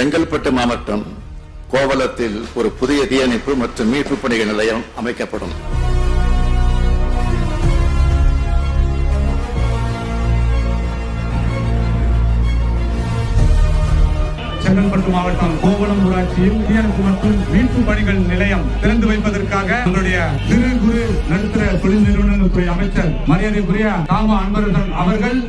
செங்கல்பட்டு மாவட்டம் கோவளத்தில் ஒரு புதிய தீயணைப்பு மற்றும் மீட்பு பணிகள் நிலையம் அமைக்கப்படும். செங்கல்பட்டு மாவட்டம் கோவளம் ஊராட்சியில் தீயணைப்பு மற்றும் மீட்பு பணிகள் நிலையம் திறந்து வைப்பதற்காக நம்முடைய சிறு குறு நடுத்தர தொழில் நிறுவனங்கள் துறை அமைச்சர் மரியாதைக்குரிய காமா அன்பரசன் அவர்கள்